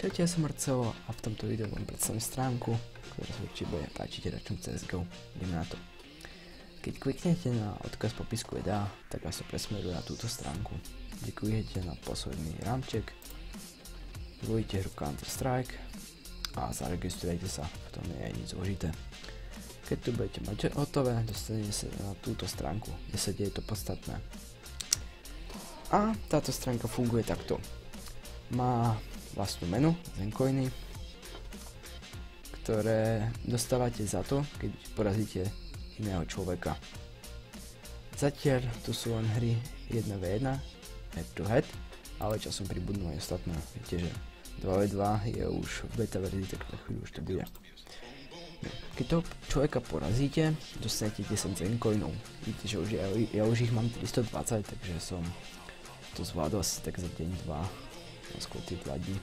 Čaute, ja som Marcelo a v tomto videu vám predstavím stránku, ktorá sa určite bude páčiť hráčom CSGO. Ideme na to. Keď kliknete na odkaz v popisku videa, tak vás to presmeruje na túto stránku, kde kliknete na posledný rámček, zvolíte hru Counter Strike a zaregistrujete sa, v tom nie je nič zložité. Keď tu budete mať hotové, dostanete sa na túto stránku, kde sa deje to podstatné. A táto stránka funguje takto. Má vlastnú menu, zencoiny, ktoré dostávate za to, keď porazíte iného človeka. Zatiaľ tu sú len hry 1v1, head to head, ale časom pribudnú aj ostatné. Viete, že 2v2 je už v beta verzii, tak na chvíľu už to bude. Keď toho človeka porazíte, dostanete 10 zencoinov. Vidíte, že ja už ich mám 320, takže som to zvládol asi tak za deň, dva. Skôr tie 2 dní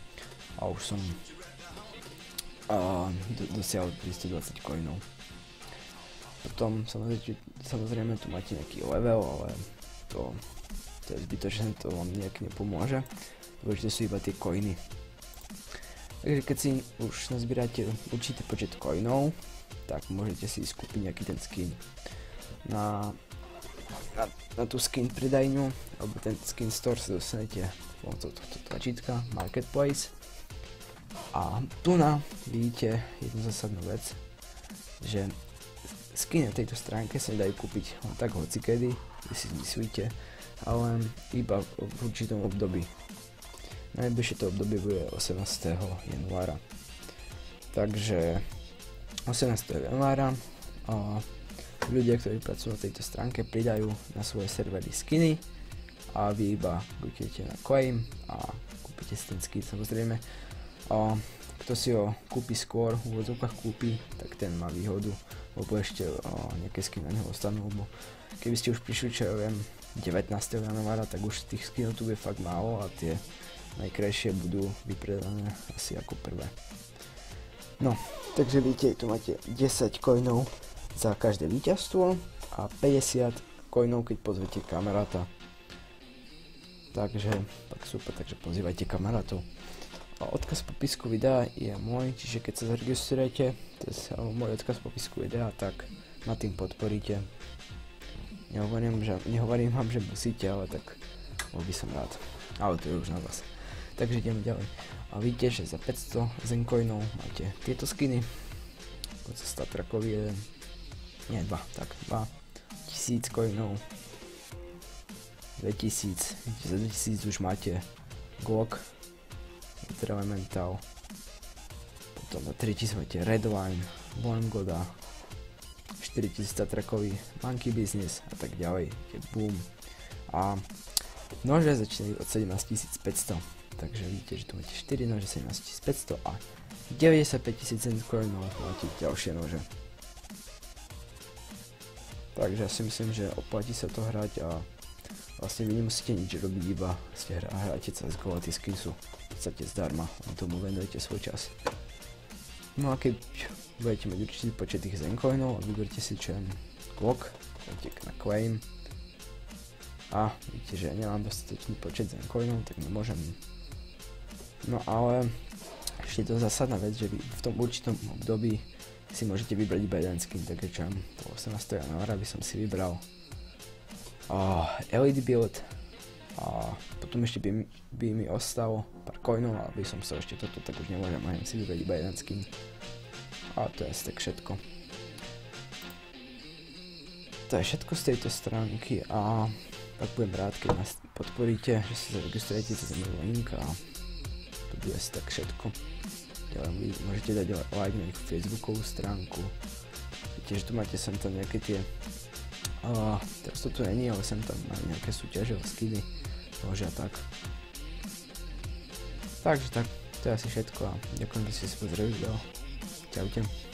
a už som dosiahol 320 coinov. Potom samozrejme tu máte nejaký level, ale to je zbytočné, to vám nejak nepomôže. Dôležité sú iba tie coiny. Takže keď si už nazbierate určitý počet coinov, tak môžete si skúpiť nejaký ten skin na tú skin predajňu, alebo ten skin store sa dostanete pomocou tohto tlačítka Marketplace. A tu vidíte jednu zásadnú vec, že skiny na tejto stránke sa dajú kúpiť len tak hocikedy, keď si myslíte, ale iba v určitom období. Najbližšie to obdobie bude 18. januára. Takže 18. januára ľudia, ktorí pracujú na tejto stránke, pridajú na svoje servery skiny a vy iba kliknete na claim a kúpite si ten skin. Samozrejme, kto si ho kúpi skôr, v úvodzovkách kúpi, tak ten má výhodu, lebo ešte nejaké skiny na neho ostanú, lebo keby ste už prišli, čo ja viem, 19. januára, tak už tých skinov tu bude fakt málo a tie najkrajšie budú vypredané asi ako prvé. No, takže vidíte, tu máte 10 coinov za každé víťazstvo a 50 coinov, keď pozvete kamaráta. Takže, tak super, takže pozývajte kamarátov. A odkaz v popisku videa je môj, čiže keď sa zaregistrujete, cez môj odkaz v popisku videa, tak ma tým podporíte. Nehovorím vám, že musíte, ale tak bol by som rád. Ale to je už na vás. Takže ideme ďalej. A vidíte, že za 500 zencoinov máte tieto skiny. Poď sa statrakovi jeden. Nie, 2, tak 2. 1000 coinov. 2000. Za 2000 už máte Glock. Elemental. Potom za 3000 máte Redline, Wormgoda, 4000 statrakový Monkey Business a tak ďalej. Boom. A nože začínajú od 17500. Takže vidíte, že tu máte 4 nože 17500 a 95000 zencoinov máte ďalšie nože. Takže ja si myslím, že oplatí sa to hrať a vlastne vy nemusíte nič robiť, iba ste hráte CSGO a tie skiny sú v podstate zdarma, len tomu venujete svoj čas. No a keď budete mať určitý počet tých zencoinov a vyberte si čo Glock, dajte na claim a vidíte, že ja nemám dostatočný počet zencoinov, tak nemôžem. No ale ešte je to zásadná vec, že vy v tom určitom období si môžete vybrať iba jeden skin, takže čo po 18. januára by som si vybral LED build a potom ešte by mi ostalo pár coinov, aby som sa ešte toto, tak už nemôžem ani si vybrať iba jeden skin. A to je asi tak všetko. To je všetko z tejto stránky a tak budem rád, keď nás podporíte, že sa zaregistrujete cez môj link a to bude asi tak všetko. Ďalej môžete dať like na ich facebookovú stránku. Viete, že tu máte sem tam nejaké tie teraz to tu není, ale sem tam majú nejaké súťaže o skiny, nože a tak. Takže tak, to je asi všetko a ďakujem, že ste si pozreli video. Čaute.